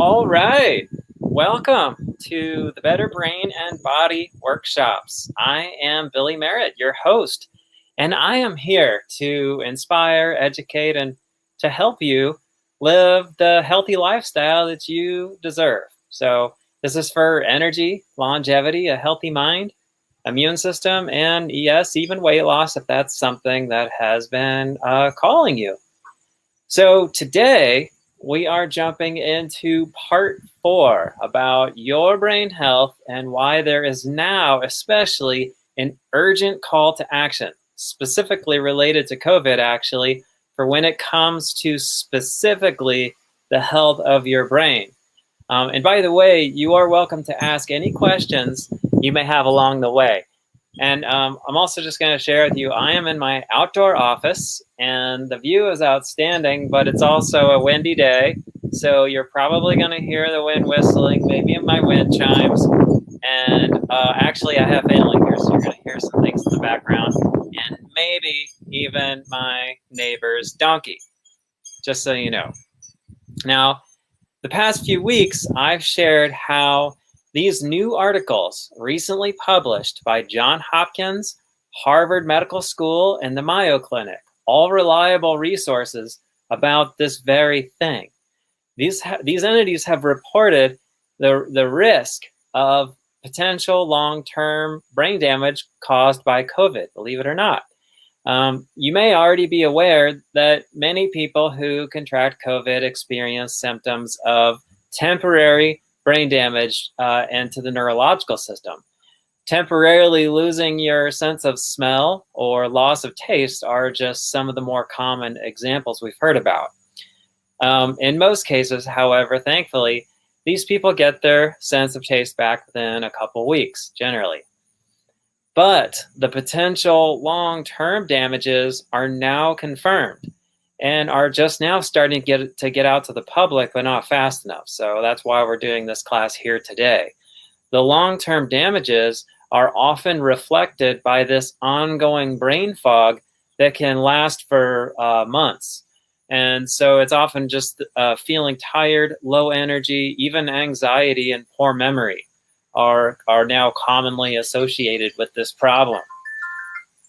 All right. Welcome to the Better Brain and Body Workshops. I am Billy Merritt, your host, and I am here to inspire, educate, and to help you live the healthy lifestyle that you deserve. So, this is for energy, longevity, a healthy mind, immune system, and yes, even weight loss if that's something that has been calling you. So, today, we are jumping into part 4 about your brain health and why there is now especially an urgent call to action, specifically related to COVID, actually, for when it comes to specifically the health of your brain. And by the way, you are welcome to ask any questions you may have along the way. And I'm also just going to share with you, I am in my outdoor office and the view is outstanding, but it's also a windy day. So you're probably going to hear the wind whistling, maybe my wind chimes. And actually I have family here, so you're going to hear some things in the background and maybe even my neighbor's donkey, just so you know. Now, the past few weeks, I've shared how these new articles recently published by Johns Hopkins, Harvard Medical School, and the Mayo Clinic, all reliable resources about this very thing. These entities have reported the risk of potential long-term brain damage caused by COVID, believe it or not. You may already be aware that many people who contract COVID experience symptoms of temporary brain damage and to the neurological system. Temporarily losing your sense of smell or loss of taste are just some of the more common examples we've heard about. In most cases, however, thankfully, these people get their sense of taste back within a couple weeks, generally. But the potential long-term damages are now confirmed and are just now starting to get out to the public, but not fast enough. So that's why we're doing this class here today. The long-term damages are often reflected by this ongoing brain fog that can last for months. And so it's often just feeling tired, low energy, even anxiety and poor memory are now commonly associated with this problem.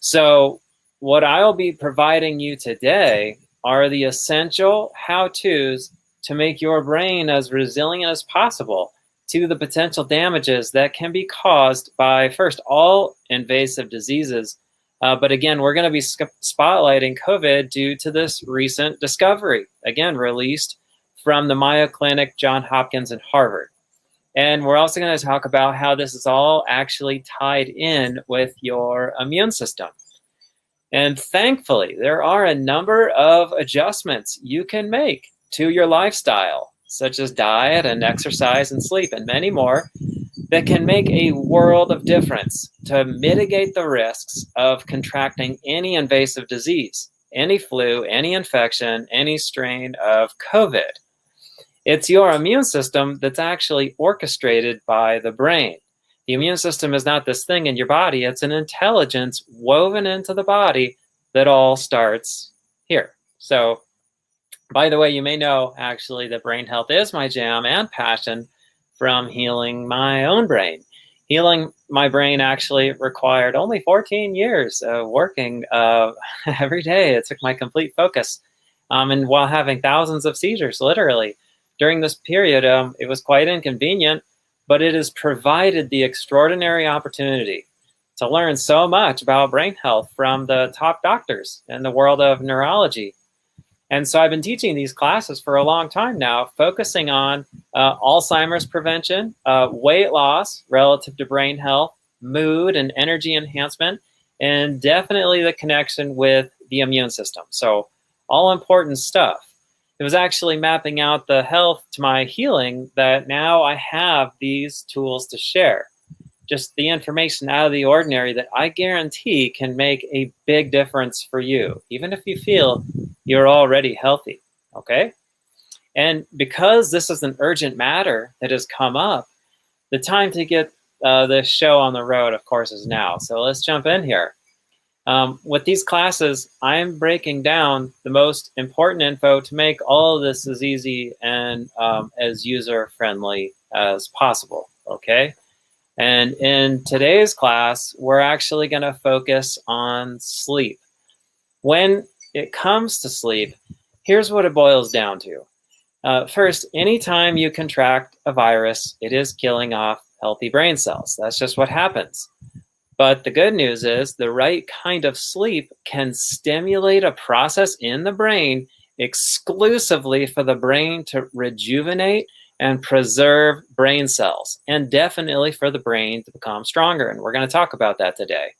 So what I'll be providing you today are the essential how-tos to make your brain as resilient as possible to the potential damages that can be caused by, first, all invasive diseases. But again, we're going to be spotlighting COVID due to this recent discovery, again, released from the Mayo Clinic, Johns Hopkins, and Harvard. And we're also going to talk about how this is all actually tied in with your immune system. And thankfully, there are a number of adjustments you can make to your lifestyle, such as diet and exercise and sleep and many more, that can make a world of difference to mitigate the risks of contracting any invasive disease, any flu, any infection, any strain of COVID. It's your immune system that's actually orchestrated by the brain. The immune system is not this thing in your body. It's an intelligence woven into the body that all starts here. So, by the way, you may know actually that brain health is my jam and passion from healing my own brain. Healing my brain actually required only 14 years of working every day. It took my complete focus. And while having thousands of seizures, literally, during this period, it was quite inconvenient, but it has provided the extraordinary opportunity to learn so much about brain health from the top doctors in the world of neurology. And so I've been teaching these classes for a long time now, focusing on Alzheimer's prevention, weight loss relative to brain health, mood and energy enhancement, and definitely the connection with the immune system. So all important stuff. It was actually mapping out the health to my healing that now I have these tools to share. Just the information out of the ordinary that I guarantee can make a big difference for you, even if you feel you're already healthy, okay? And because this is an urgent matter that has come up, the time to get this show on the road, of course, is now. So let's jump in here. With these classes, I'm breaking down the most important info to make all of this as easy and as user-friendly as possible, okay? And in today's class, we're actually going to focus on sleep. When it comes to sleep, here's what it boils down to. First, anytime you contract a virus, it is killing off healthy brain cells. That's just what happens. But the good news is the right kind of sleep can stimulate a process in the brain exclusively for the brain to rejuvenate and preserve brain cells, and definitely for the brain to become stronger. And we're going to talk about that today.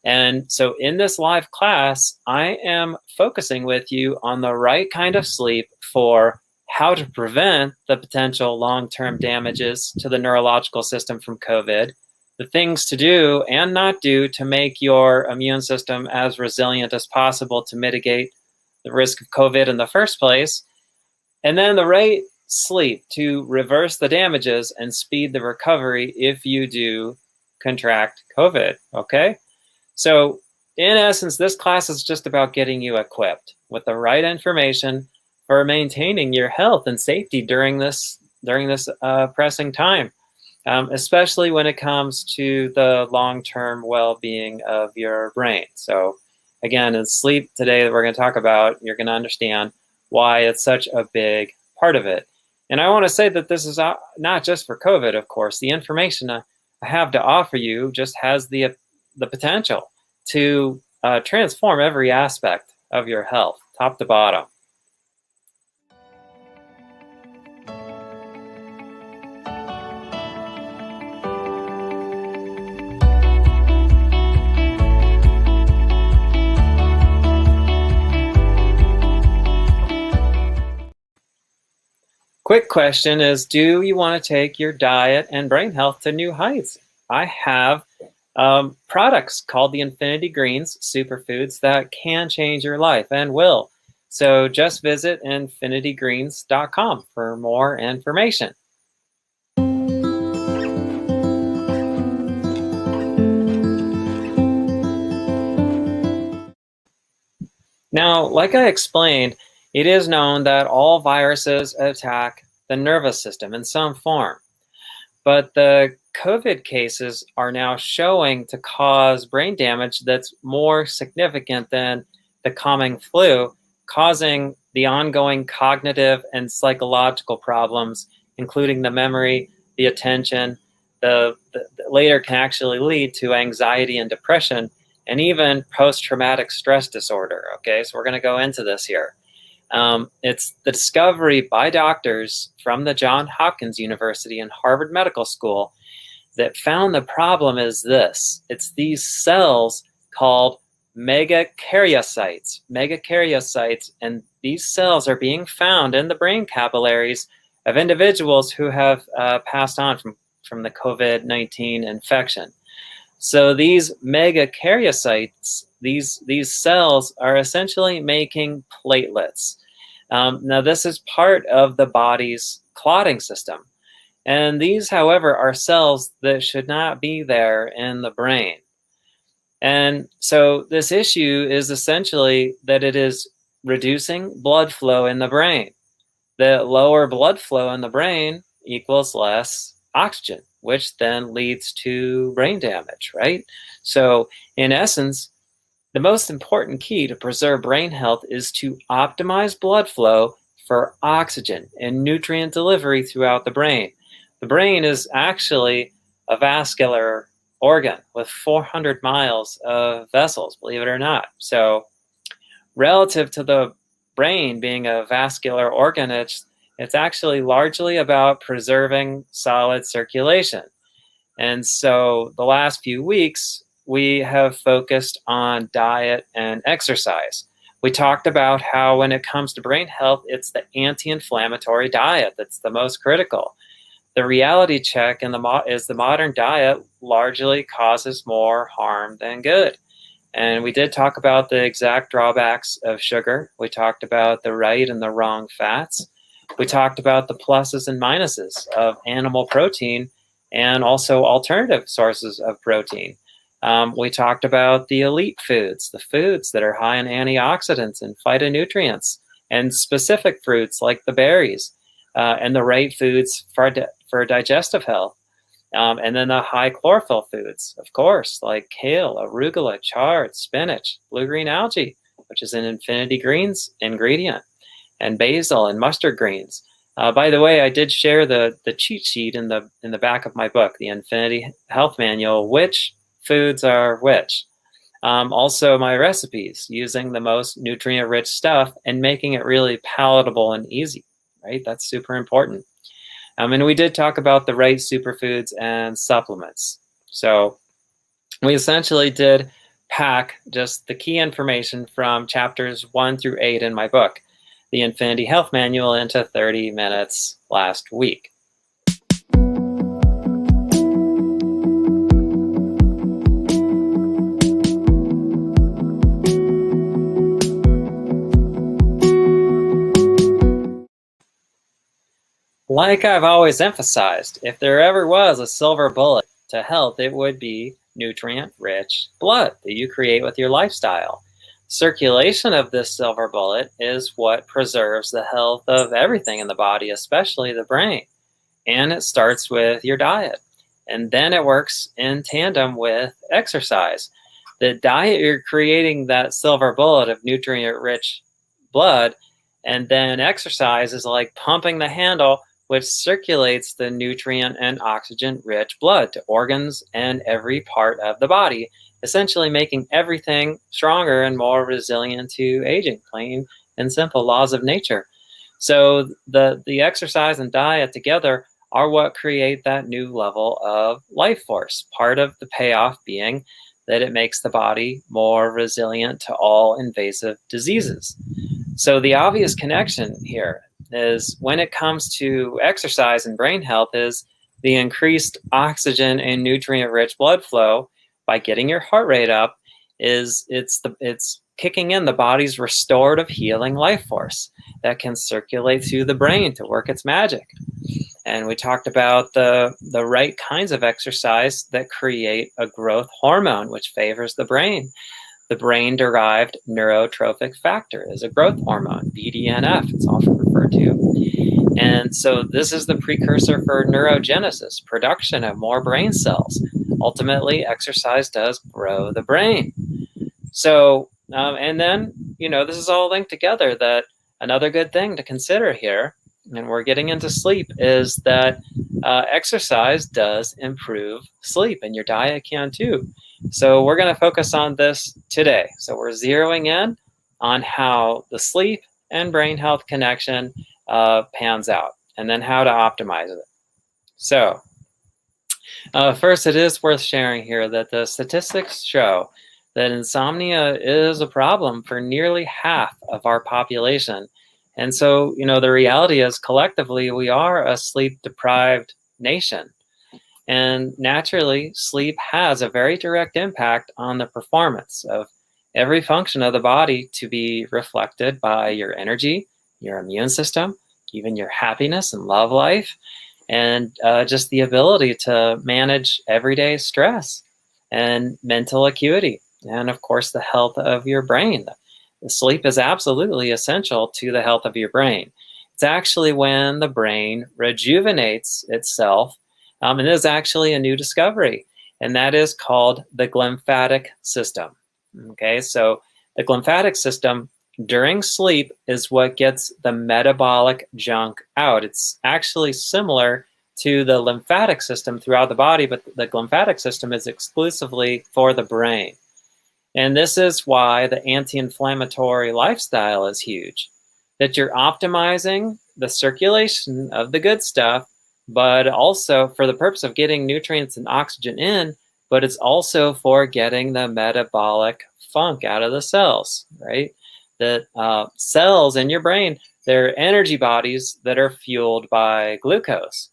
And so in this live class, I am focusing with you on the right kind of sleep for how to prevent the potential long-term damages to the neurological system from COVID, the things to do and not do to make your immune system as resilient as possible to mitigate the risk of COVID in the first place, and then the right sleep to reverse the damages and speed the recovery if you do contract COVID, okay? So in essence, this class is just about getting you equipped with the right information for maintaining your health and safety during this pressing time, especially when it comes to the long-term well-being of your brain. So again, in sleep today that we're going to talk about, you're going to understand why it's such a big part of it. And I want to say that this is not just for COVID, of course. The information I have to offer you just has the potential to transform every aspect of your health, top to bottom. Quick question is, do you want to take your diet and brain health to new heights? I have products called the Infinity Greens superfoods that can change your life and will. So just visit infinitygreens.com for more information. Now, like I explained, it is known that all viruses attack the nervous system in some form. But the COVID cases are now showing to cause brain damage that's more significant than the common flu, causing the ongoing cognitive and psychological problems, including the memory, the attention, the later can actually lead to anxiety and depression, and even post-traumatic stress disorder. Okay, so we're going to go into this here. It's the discovery by doctors from the Johns Hopkins University and Harvard Medical School that found the problem is this. It's these cells called megakaryocytes, and these cells are being found in the brain capillaries of individuals who have passed on from the COVID-19 infection. So these megakaryocytes, these cells are essentially making platelets. Now this is part of the body's clotting system. And these, however, are cells that should not be there in the brain. And so this issue is essentially that it is reducing blood flow in the brain. The lower blood flow in the brain equals less oxygen, which then leads to brain damage, right? So in essence, the most important key to preserve brain health is to optimize blood flow for oxygen and nutrient delivery throughout the brain. The brain is actually a vascular organ with 400 miles of vessels, believe it or not. So relative to the brain being a vascular organ, it's actually largely about preserving solid circulation. And so the last few weeks, we have focused on diet and exercise. We talked about how when it comes to brain health, it's the anti-inflammatory diet that's the most critical. The reality check is the modern diet largely causes more harm than good. And we did talk about the exact drawbacks of sugar. We talked about the right and the wrong fats. We talked about the pluses and minuses of animal protein and also alternative sources of protein. We talked about the elite foods, the foods that are high in antioxidants and phytonutrients, and specific fruits like the berries, and the right foods for digestive health. And then the high chlorophyll foods, of course, like kale, arugula, chard, spinach, blue-green algae, which is an infinity greens ingredient, and basil and mustard greens. By the way, I did share the cheat sheet in the back of my book, the Infinity Health Manual, which foods are which. Also, my recipes using the most nutrient-rich stuff and making it really palatable and easy, right? That's super important. And we did talk about the right superfoods and supplements. So we essentially did pack just the key information from chapters 1 through 8 in my book, The Infinity Health Manual, into 30 minutes last week. Like I've always emphasized, if there ever was a silver bullet to health, it would be nutrient-rich blood that you create with your lifestyle. Circulation of this silver bullet is what preserves the health of everything in the body, especially the brain. And it starts with your diet. And then it works in tandem with exercise. The diet, you're creating that silver bullet of nutrient-rich blood, and then exercise is like pumping the handle, which circulates the nutrient and oxygen-rich blood to organs and every part of the body, essentially making everything stronger and more resilient to aging, plain and simple laws of nature. So the exercise and diet together are what create that new level of life force, part of the payoff being that it makes the body more resilient to all invasive diseases. So the obvious connection here is when it comes to exercise and brain health is the increased oxygen and nutrient-rich blood flow by getting your heart rate up it's kicking in the body's restorative healing life force that can circulate through the brain to work its magic. And we talked about the right kinds of exercise that create a growth hormone, which favors the brain. The brain-derived neurotrophic factor is a growth hormone, BDNF, it's often referred to. And so this is the precursor for neurogenesis, production of more brain cells. Ultimately, exercise does grow the brain. So, and then, this is all linked together, that another good thing to consider here, and we're getting into sleep, is that exercise does improve sleep, and your diet can too. So we're going to focus on this today. So we're zeroing in on how the sleep and brain health connection pans out, and then how to optimize it. So first, it is worth sharing here that the statistics show that insomnia is a problem for nearly half of our population. And so, the reality is collectively we are a sleep-deprived nation. And naturally, sleep has a very direct impact on the performance of every function of the body, to be reflected by your energy, your immune system, even your happiness and love life, and just the ability to manage everyday stress and mental acuity, and of course, the health of your brain. Sleep is absolutely essential to the health of your brain. It's actually when the brain rejuvenates itself. And it is actually a new discovery, and that is called the glymphatic system. Okay, so the glymphatic system during sleep is what gets the metabolic junk out. It's actually similar to the lymphatic system throughout the body, but the glymphatic system is exclusively for the brain. And this is why the anti-inflammatory lifestyle is huge, that you're optimizing the circulation of the good stuff, but also for the purpose of getting nutrients and oxygen in, but it's also for getting the metabolic funk out of the cells, right? The cells in your brain, they're energy bodies that are fueled by glucose.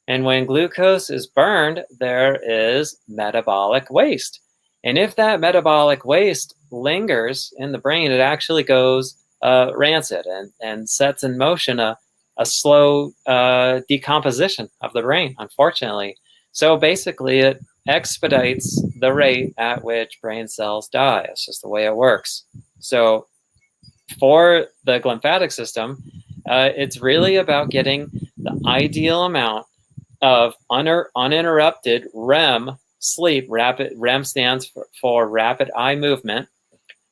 And when glucose is burned, there is metabolic waste. And if that metabolic waste lingers in the brain, it actually goes rancid and sets in motion a slow decomposition of the brain, unfortunately. So basically, it expedites the rate at which brain cells die. It's just the way it works. So for the lymphatic system, it's really about getting the ideal amount of uninterrupted REM sleep. REM stands for rapid eye movement,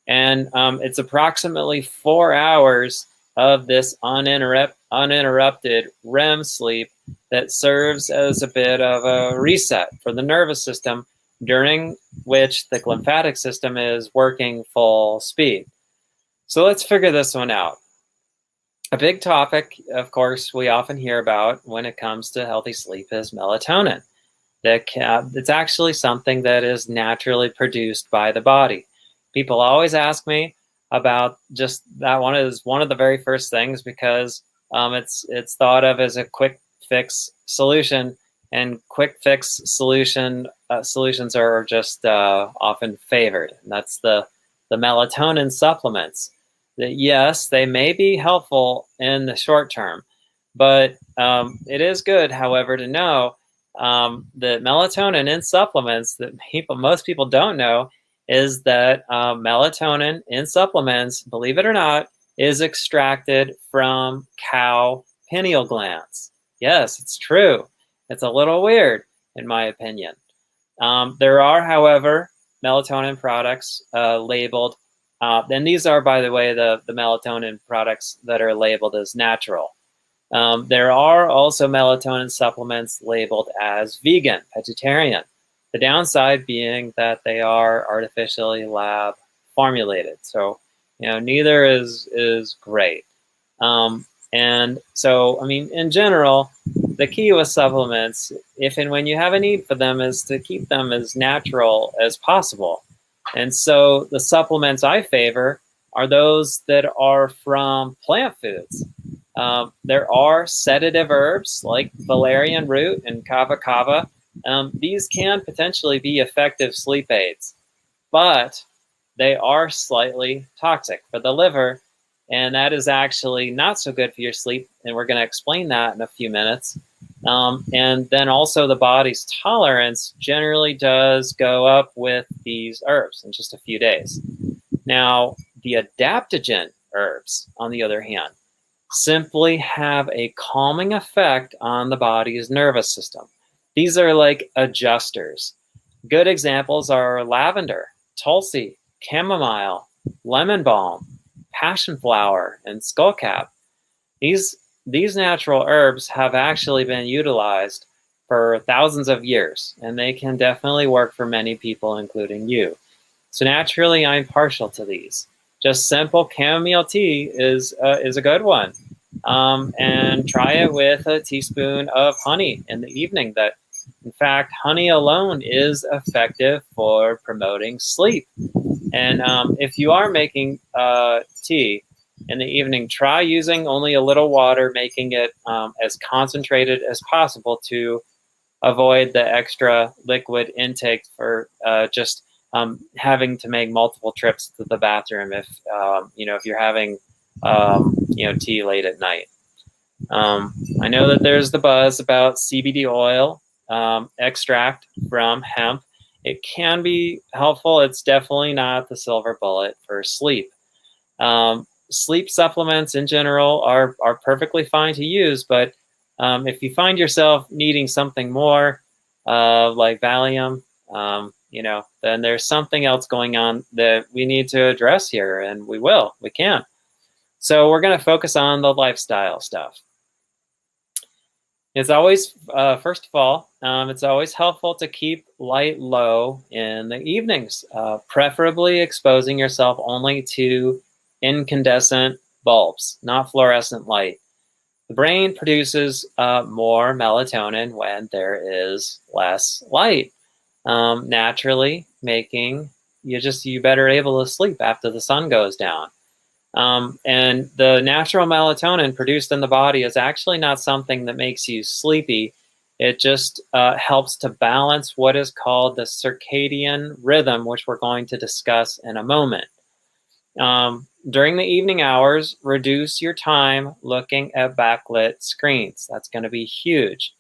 and it's approximately 4 hours of this uninterrupted REM sleep that serves as a bit of a reset for the nervous system, during which the lymphatic system is working full speed. So let's figure this one out. A big topic, of course, we often hear about when it comes to healthy sleep is melatonin. It's actually something that is naturally produced by the body. People always ask me about just that. One is one of the very first things, because it's thought of as a quick fix solution, and quick fix solutions are just often favored. And that's the melatonin supplements. That yes, they may be helpful in the short term, but it is good, however, to know that melatonin in supplements, that most people don't know, is that melatonin in supplements, believe it or not, is extracted from cow pineal glands. Yes, it's true. It's a little weird, in my opinion. There are, however, melatonin products labeled, and these are, by the way, the melatonin products that are labeled as natural. There are also melatonin supplements labeled as vegan, vegetarian. The downside being that they are artificially lab formulated. So, neither is great. And so, in general, the key with supplements, if and when you have a need for them, is to keep them as natural as possible. And so the supplements I favor are those that are from plant foods. There are sedative herbs like valerian root and kava kava. These can potentially be effective sleep aids, but they are slightly toxic for the liver, and that is actually not so good for your sleep, and we're going to explain that in a few minutes. And then also the body's tolerance generally does go up with these herbs in just a few days. Now, the adaptogen herbs, on the other hand, simply have a calming effect on the body's nervous system. These are like adjusters. Good examples are lavender, tulsi, chamomile, lemon balm, passion flower, and skullcap. These natural herbs have actually been utilized for thousands of years, and they can definitely work for many people, including you. So naturally, I'm partial to these. Just simple chamomile tea is a good one. And try it with a teaspoon of honey in the evening. In fact, honey alone is effective for promoting sleep. And if you are making tea in the evening, try using only a little water, making it as concentrated as possible to avoid the extra liquid intake for just having to make multiple trips to the bathroom if you're having tea late at night. I know that there's the buzz about CBD oil extract from hemp. It can be helpful. It's definitely not the silver bullet for sleep. Sleep supplements in general are perfectly fine to use, but if you find yourself needing something more, like Valium, then there's something else going on that we need to address here, and we can. So we're going to focus on the lifestyle stuff. It's always, first of all, it's always helpful to keep light low in the evenings, preferably exposing yourself only to incandescent bulbs, not fluorescent light. The brain produces more melatonin when there is less light, naturally making you better able to sleep after the sun goes down. And the natural melatonin produced in the body is actually not something that makes you sleepy. It just helps to balance what is called the circadian rhythm, which we're going to discuss in a moment. During the evening hours, reduce your time looking at backlit screens. That's going to be huge.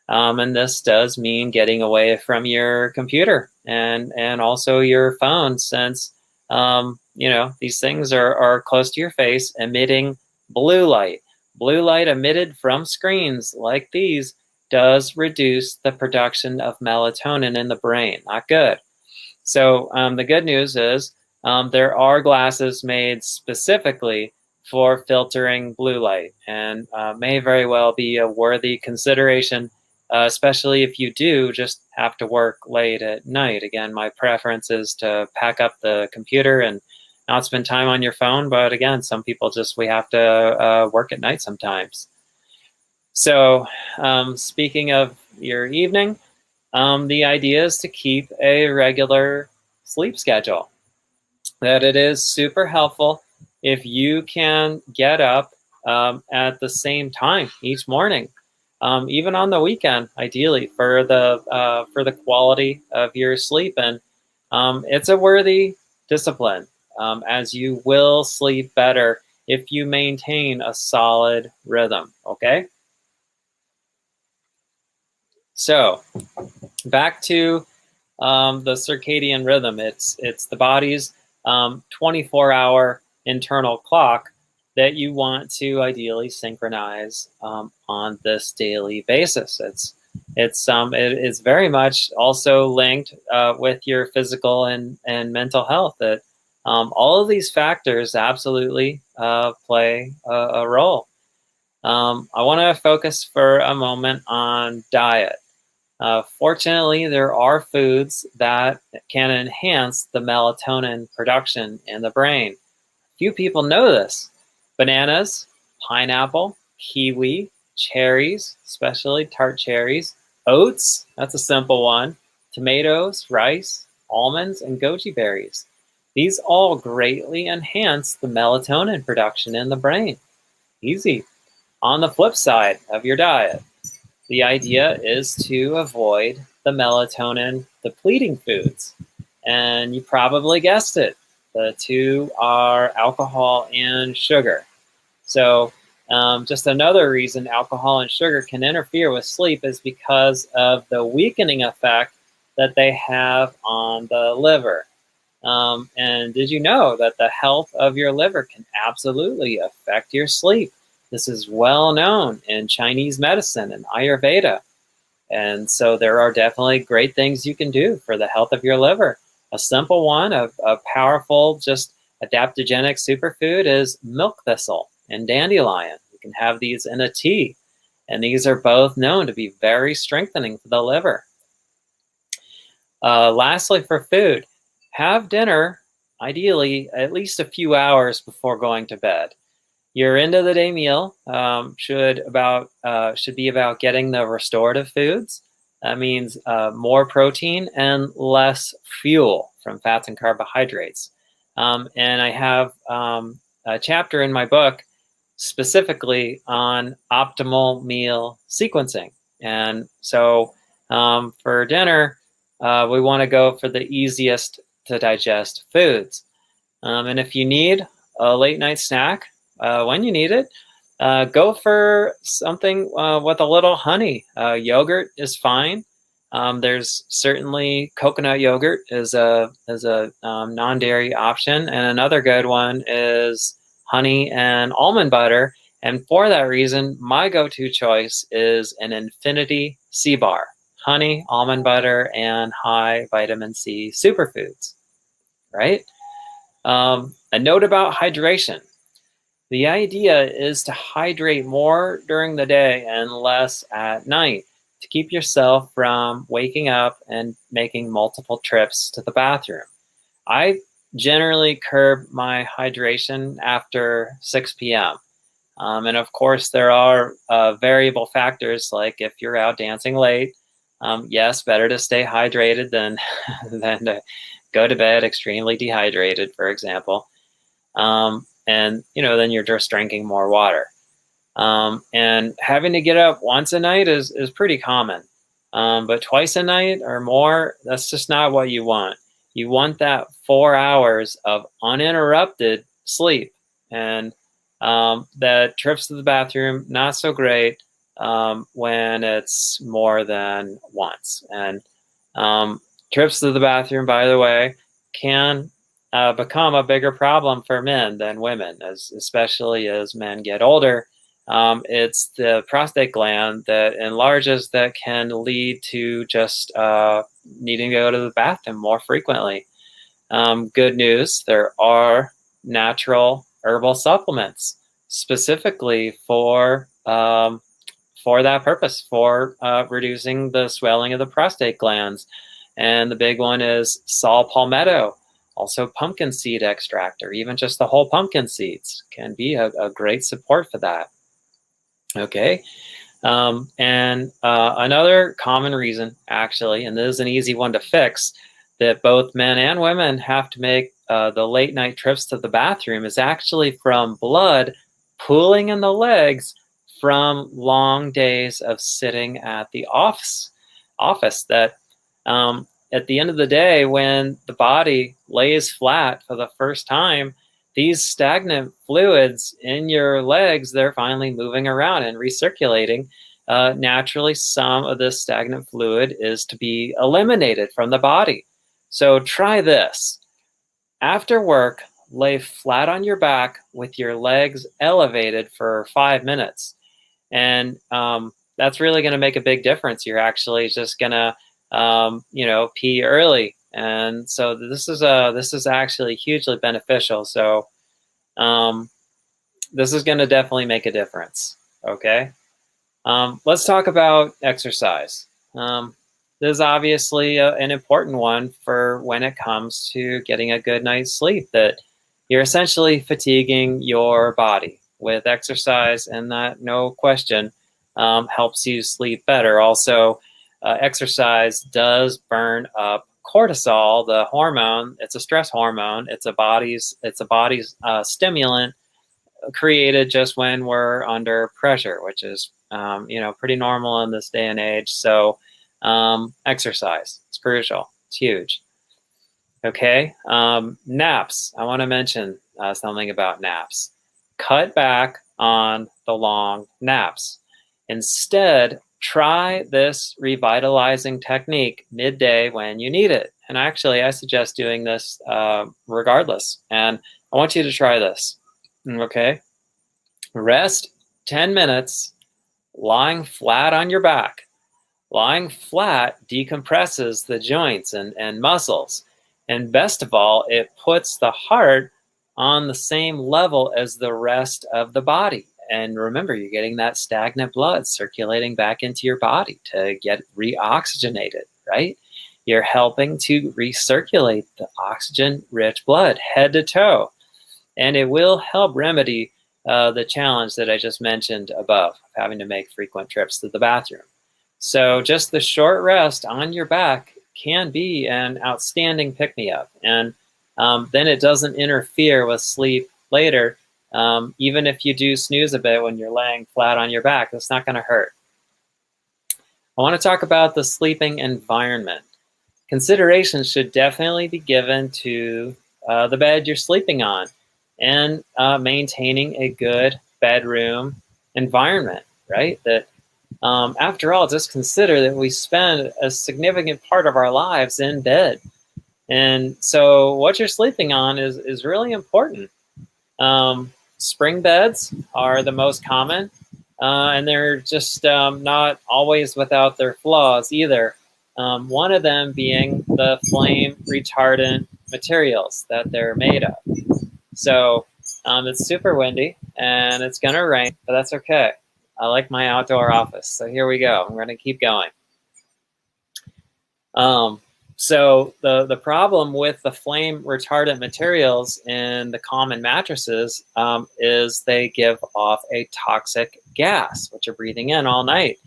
And this does mean getting away from your computer and also your phone, since these things are close to your face, emitting blue light. Blue light emitted from screens like these does reduce the production of melatonin in the brain. Not good. So the good news is there are glasses made specifically for filtering blue light, and may very well be a worthy consideration, especially if you do just have to work late at night. Again, my preference is to pack up the computer and not spend time on your phone. But again, some people we have to work at night sometimes. So speaking of your evening, the idea is to keep a regular sleep schedule. That it is super helpful if you can get up at the same time each morning, even on the weekend, ideally for the quality of your sleep. And it's a worthy discipline, as you will sleep better if you maintain a solid rhythm. Okay, so back to the circadian rhythm. It's the body's 24-hour internal clock that you want to ideally synchronize on this daily basis. It is very much also linked with your physical and mental health. That all of these factors absolutely play a role. I want to focus for a moment on diet. Fortunately, there are foods that can enhance the melatonin production in the brain. Few people know this. Bananas, pineapple, kiwi, cherries, especially tart cherries, oats, that's a simple one, tomatoes, rice, almonds, and goji berries. These all greatly enhance the melatonin production in the brain. Easy. On the flip side of your diet, the idea is to avoid the melatonin depleting foods. And you probably guessed it. The two are alcohol and sugar. So just another reason alcohol and sugar can interfere with sleep is because of the weakening effect that they have on the liver. And did you know that the health of your liver can absolutely affect your sleep? This is well known in Chinese medicine and Ayurveda. And so there are definitely great things you can do for the health of your liver. A simple one, a powerful, just adaptogenic superfood is milk thistle and dandelion. You can have these in a tea. And these are both known to be very strengthening for the liver. Lastly, for food, have dinner, ideally, at least a few hours before going to bed. Your end of the day meal should be about getting the restorative foods. That means more protein and less fuel from fats and carbohydrates. And I have a chapter in my book specifically on optimal meal sequencing. And so for dinner, we want to go for the easiest to digest foods. And if you need a late night snack, when you need it, go for something with a little honey. Yogurt is fine. There's certainly coconut yogurt is a non-dairy option, and another good one is honey and almond butter. And for that reason, my go-to choice is an Infinity C bar: honey, almond butter, and high vitamin C superfoods. Right? A note about hydration. The idea is to hydrate more during the day and less at night to keep yourself from waking up and making multiple trips to the bathroom. I generally curb my hydration after 6 p.m. And of course, there are variable factors, like if you're out dancing late, yes, better to stay hydrated than, than to go to bed extremely dehydrated, for example. And then you're just drinking more water. And having to get up once a night is pretty common. But twice a night or more, that's just not what you want. You want that 4 hours of uninterrupted sleep. And the trips to the bathroom, not so great. when it's more than once. And trips to the bathroom, by the way, can become a bigger problem for men than women, especially as men get older. It's the prostate gland that enlarges that can lead to just needing to go to the bathroom more frequently. Good news, there are natural herbal supplements specifically for that purpose, for reducing the swelling of the prostate glands. And the big one is saw palmetto, also pumpkin seed extract, or even just the whole pumpkin seeds can be a great support for that. Okay. And another common reason, actually, and this is an easy one to fix, that both men and women have to make the late night trips to the bathroom is actually from blood pooling in the legs from long days of sitting at the office that at the end of the day, when the body lays flat for the first time, these stagnant fluids in your legs, they're finally moving around and recirculating. Naturally, some of this stagnant fluid is to be eliminated from the body. So try this. After work, lay flat on your back with your legs elevated for 5 minutes. And that's really going to make a big difference. You're actually just going to, pee early. And so this is actually hugely beneficial. So this is going to definitely make a difference. Okay. Let's talk about exercise. This is obviously an important one for when it comes to getting a good night's sleep, that you're essentially fatiguing your body with exercise, and that, no question, helps you sleep better. Also, exercise does burn up cortisol, the hormone. It's a stress hormone. It's a body's stimulant created just when we're under pressure, which is pretty normal in this day and age. So exercise, it's crucial. It's huge. Okay. Naps. I want to mention something about naps. Cut back on the long naps. Instead, try this revitalizing technique midday when you need it. And actually, I suggest doing this regardless. And I want you to try this. Okay. Rest 10 minutes lying flat on your back. Lying flat decompresses the joints and muscles. And best of all, it puts the heart on the same level as the rest of the body. And remember, you're getting that stagnant blood circulating back into your body to get reoxygenated, right? You're helping to recirculate the oxygen-rich blood head to toe. And it will help remedy the challenge that I just mentioned above, of having to make frequent trips to the bathroom. So just the short rest on your back can be an outstanding pick-me-up. And then it doesn't interfere with sleep later. Even if you do snooze a bit when you're laying flat on your back, that's not going to hurt. I want to talk about the sleeping environment. Consideration should definitely be given to the bed you're sleeping on and maintaining a good bedroom environment, right? That after all, just consider that we spend a significant part of our lives in bed. And so what you're sleeping on is really important. Spring beds are the most common, and they're just not always without their flaws either. One of them being the flame retardant materials that they're made of. So it's super windy and it's going to rain, but that's okay. I like my outdoor office. So here we go. I'm going to keep going. So the problem with the flame retardant materials in the common mattresses is they give off a toxic gas, which you're breathing in all night.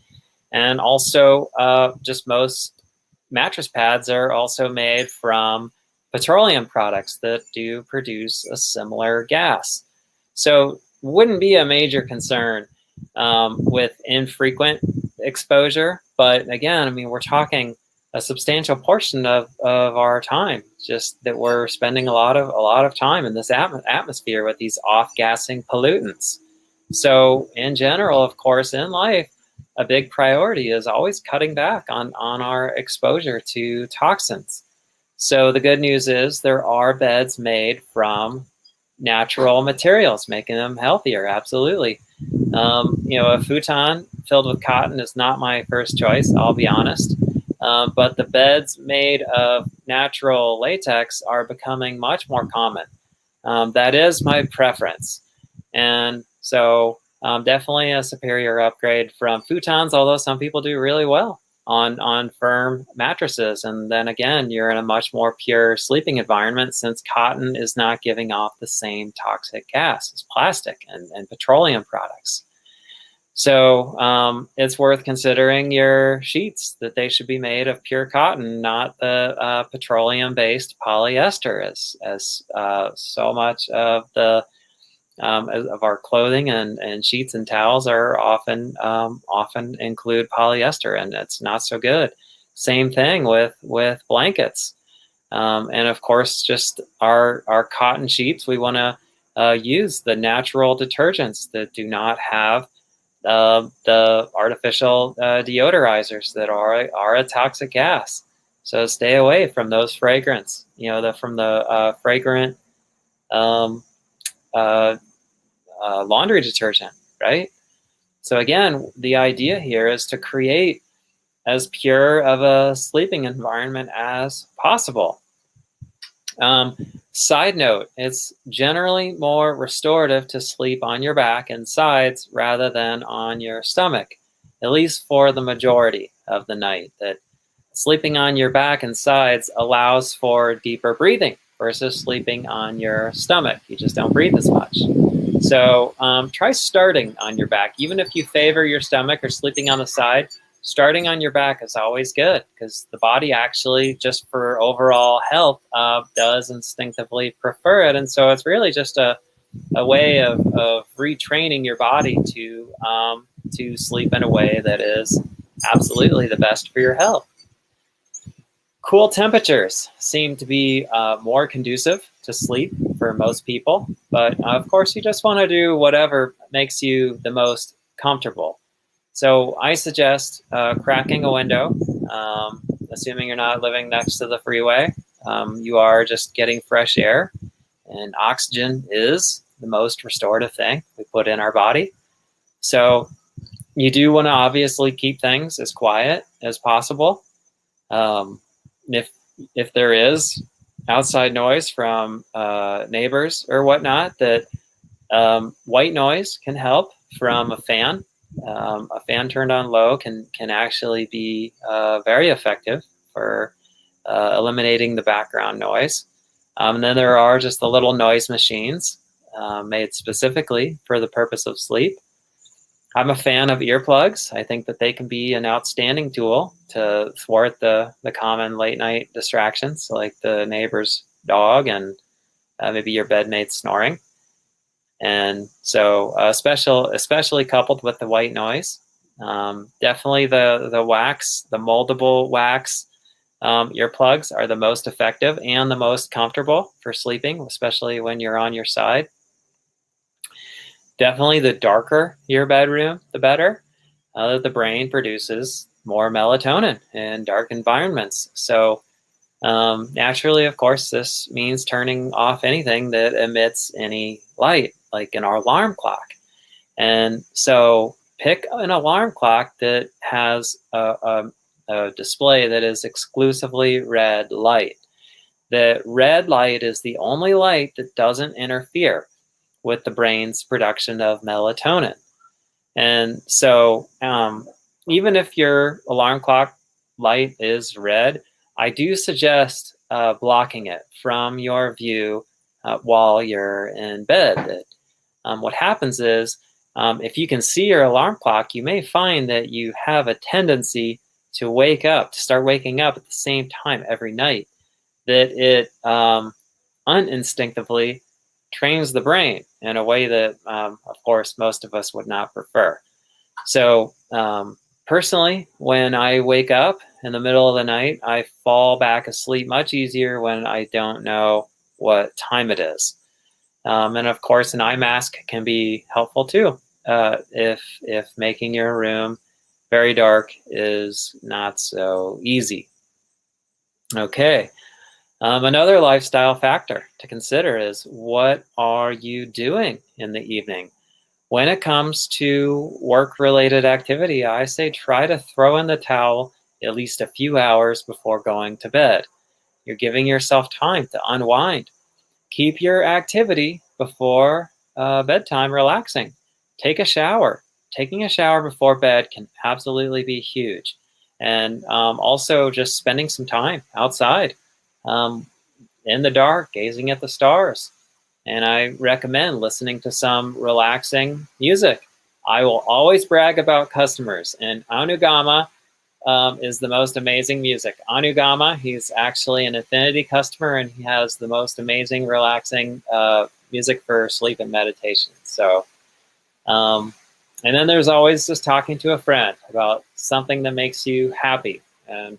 And also just most mattress pads are also made from petroleum products that do produce a similar gas. So wouldn't be a major concern with infrequent exposure. But again, I mean, we're talking a substantial portion of our time, just that we're spending a lot of time in this atmosphere with these off-gassing pollutants. So in general, of course, in life, a big priority is always cutting back on our exposure to toxins. So the good news is there are beds made from natural materials, making them healthier. Absolutely. A futon filled with cotton is not my first choice, I'll be honest. But the beds made of natural latex are becoming much more common. That is my preference. And so definitely a superior upgrade from futons, although some people do really well on firm mattresses. And then again, you're in a much more pure sleeping environment since cotton is not giving off the same toxic gas as plastic and petroleum products. So it's worth considering your sheets, that they should be made of pure cotton, not the petroleum-based polyester, as so much of the of our clothing and sheets and towels are often include polyester, and it's not so good. Same thing with blankets, and of course, just our cotton sheets. We want to use the natural detergents that do not have the artificial deodorizers that are a toxic gas. So stay away from those fragrance. From the fragrant laundry detergent, right? So again, the idea here is to create as pure of a sleeping environment as possible. Side note, it's generally more restorative to sleep on your back and sides rather than on your stomach, at least for the majority of the night. That sleeping on your back and sides allows for deeper breathing versus sleeping on your stomach. You just don't breathe as much. So try starting on your back. Even if you favor your stomach or sleeping on the side, starting on your back is always good, because the body actually, just for overall health, does instinctively prefer it. And so it's really just a way of retraining your body to sleep in a way that is absolutely the best for your health. Cool temperatures seem to be more conducive to sleep for most people, but of course you just want to do whatever makes you the most comfortable. So I suggest cracking a window, assuming you're not living next to the freeway. You are just getting fresh air, and oxygen is the most restorative thing we put in our body. So you do want to obviously keep things as quiet as possible. If there is outside noise from neighbors or whatnot, that white noise can help from a fan. A fan turned on low can actually be very effective for eliminating the background noise. And then there are just the little noise machines made specifically for the purpose of sleep. I'm a fan of earplugs. I think that they can be an outstanding tool to thwart the common late night distractions, like the neighbor's dog and maybe your bedmate snoring. And so especially coupled with the white noise, definitely the wax, the moldable wax earplugs are the most effective and the most comfortable for sleeping, especially when you're on your side. Definitely the darker your bedroom, the better. The brain produces more melatonin in dark environments. So naturally, of course, this means turning off anything that emits any light, like an alarm clock. And so pick an alarm clock that has a display that is exclusively red light. The red light is the only light that doesn't interfere with the brain's production of melatonin. And so even if your alarm clock light is red, I do suggest blocking it from your view while you're in bed. What happens is, if you can see your alarm clock, you may find that you have a tendency to start waking up at the same time every night, that it uninstinctively trains the brain in a way that, of course, most of us would not prefer. So personally, when I wake up in the middle of the night, I fall back asleep much easier when I don't know what time it is. And of course, an eye mask can be helpful too, if making your room Very dark is not so easy. Okay. Another lifestyle factor to consider is, what are you doing in the evening? When it comes to work-related activity, I say try to throw in the towel at least a few hours before going to bed. You're giving yourself time to unwind. Keep your activity before bedtime relaxing. Take a shower. Taking a shower before bed can absolutely be huge. And also just spending some time outside um, in the dark, gazing at the stars. And I recommend listening to some relaxing music. I will always brag about customers, and Anugama is the most amazing music. Anugama, he's actually an Infinity customer, and he has the most amazing, relaxing music for sleep and meditation. So, and then there's always just talking to a friend about something that makes you happy. And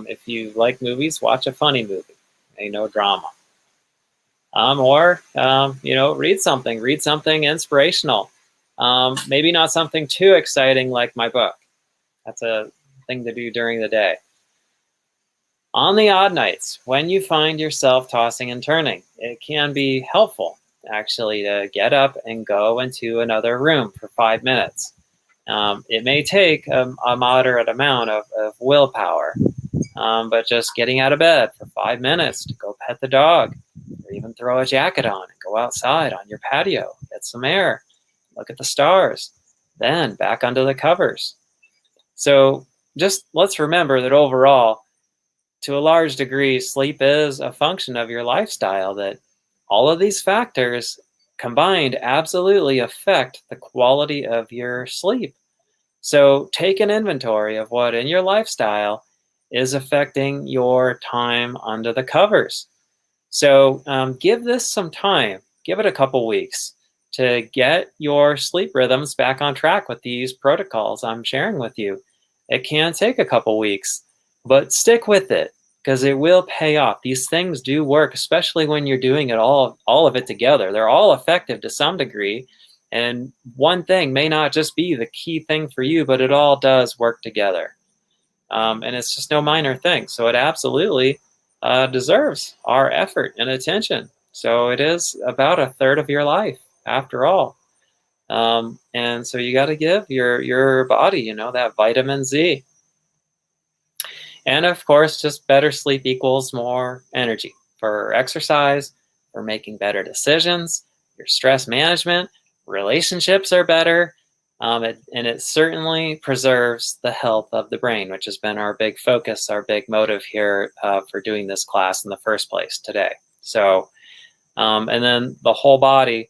if you like movies, watch a funny movie, no drama. Or read something inspirational. Maybe not something too exciting like my book. That's a thing to do during the day. On the odd nights, when you find yourself tossing and turning, it can be helpful actually to get up and go into another room for 5 minutes. It may take a moderate amount of willpower, but just getting out of bed for 5 minutes to go pet the dog, or even throw a jacket on and go outside on your patio, get some air, look at the stars, then back under the covers. So just let's remember that overall, to a large degree, sleep is a function of your lifestyle, that all of these factors combined absolutely affect the quality of your sleep. So take an inventory of what in your lifestyle is affecting your time under the covers. So give this some time, give it a couple weeks to get your sleep rhythms back on track with these protocols I'm sharing with you. It can take a couple weeks, but stick with it because it will pay off. These things do work, especially when you're doing it all of it together. They're all effective to some degree, and one thing may not just be the key thing for you, but it all does work together. And it's just no minor thing. So it absolutely deserves our effort and attention. So it is about a third of your life after all. And so you got to give your body, that vitamin Z. And of course, just better sleep equals more energy for exercise, for making better decisions, your stress management, relationships are better. And it certainly preserves the health of the brain, which has been our big focus, our big motive here for doing this class in the first place today. So, and then the whole body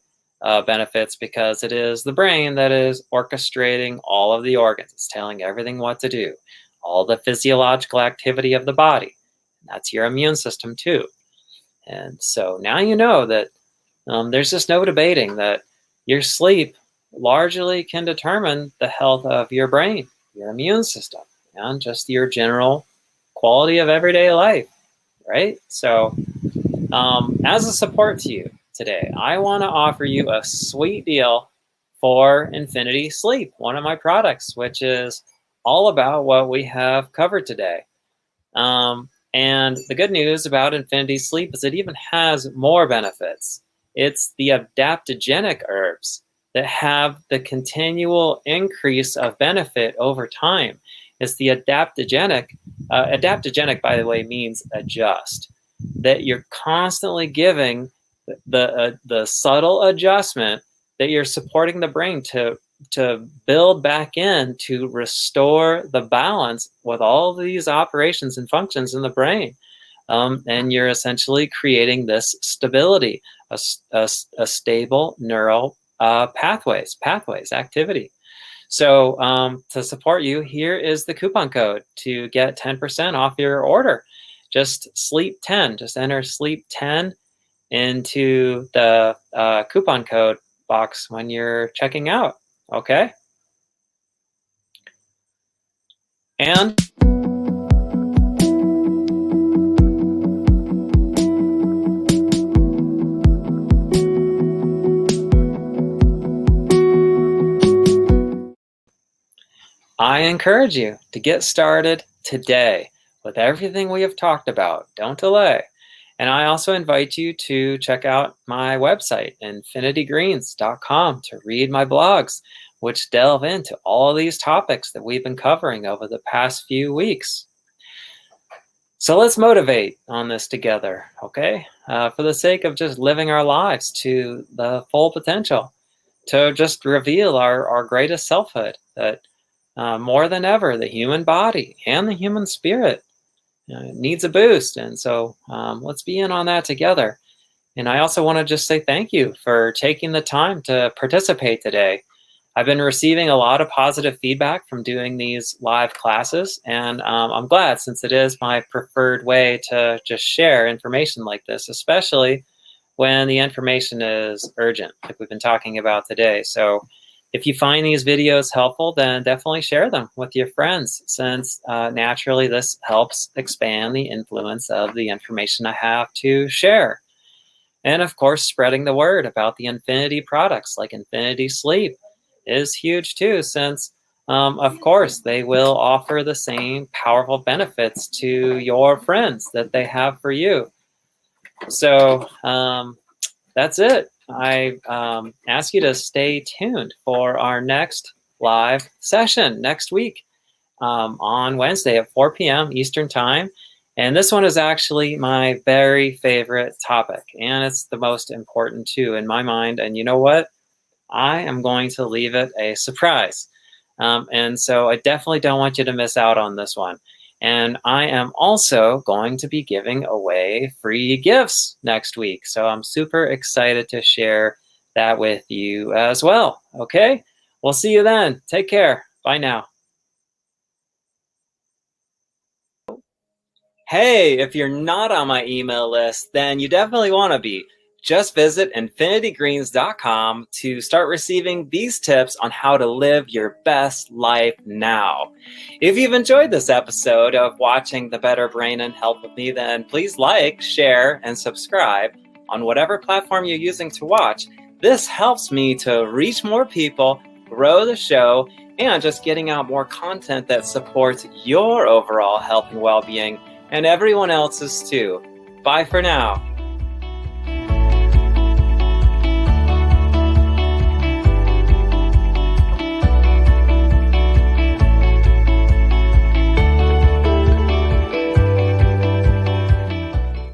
benefits because it is the brain that is orchestrating all of the organs. It's telling everything what to do, all the physiological activity of the body. And that's your immune system too. And so now you know that there's just no debating that your sleep largely can determine the health of your brain, your immune system, and just your general quality of everyday life, right? So as a support to you today, I want to offer you a sweet deal for Infinity Sleep, one of my products, which is all about what we have covered today. And the good news about Infinity Sleep is it even has more benefits. It's the adaptogenic herbs that have the continual increase of benefit over time. It's the adaptogenic. Adaptogenic, by the way, means adjust. That you're constantly giving the subtle adjustment that you're supporting the brain to build back in, to restore the balance with all these operations and functions in the brain. And you're essentially creating this stability, a stable neural pathways activity. So to support you, here is the coupon code to get 10% off your order. Just sleep 10, just enter sleep 10 into the coupon code box when you're checking out. Okay. And I encourage you to get started today with everything we have talked about. Don't delay. And I also invite you to check out my website, infinitygreens.com, to read my blogs, which delve into all these topics that we've been covering over the past few weeks. So let's motivate on this together, okay? For the sake of just living our lives to the full potential, to just reveal our greatest selfhood, that more than ever, the human body and the human spirit needs a boost. And so let's be in on that together. And I also want to just say thank you for taking the time to participate today. I've been receiving a lot of positive feedback from doing these live classes, and I'm glad, since it is my preferred way to just share information like this, especially when the information is urgent, like we've been talking about today. So if you find these videos helpful, then definitely share them with your friends, since naturally this helps expand the influence of the information I have to share. And of course, spreading the word about the Infinity products like Infinity Sleep is huge too, since of course they will offer the same powerful benefits to your friends that they have for you. So that's it. I ask you to stay tuned for our next live session next week on Wednesday at 4 p.m. Eastern Time. And this one is actually my very favorite topic, and it's the most important too in my mind. And you know what? I am going to leave it a surprise. And so I definitely don't want you to miss out on this one. And I am also going to be giving away free gifts next week. So I'm super excited to share that with you as well. Okay? We'll see you then. Take care. Bye now. Hey, if you're not on my email list, then you definitely want to be. Just visit infinitygreens.com to start receiving these tips on how to live your best life now. If you've enjoyed this episode of Watching the Better Brain and Health with me, then please like, share, and subscribe on whatever platform you're using to watch. This helps me to reach more people, grow the show, and just getting out more content that supports your overall health and well-being, and everyone else's too. Bye for now.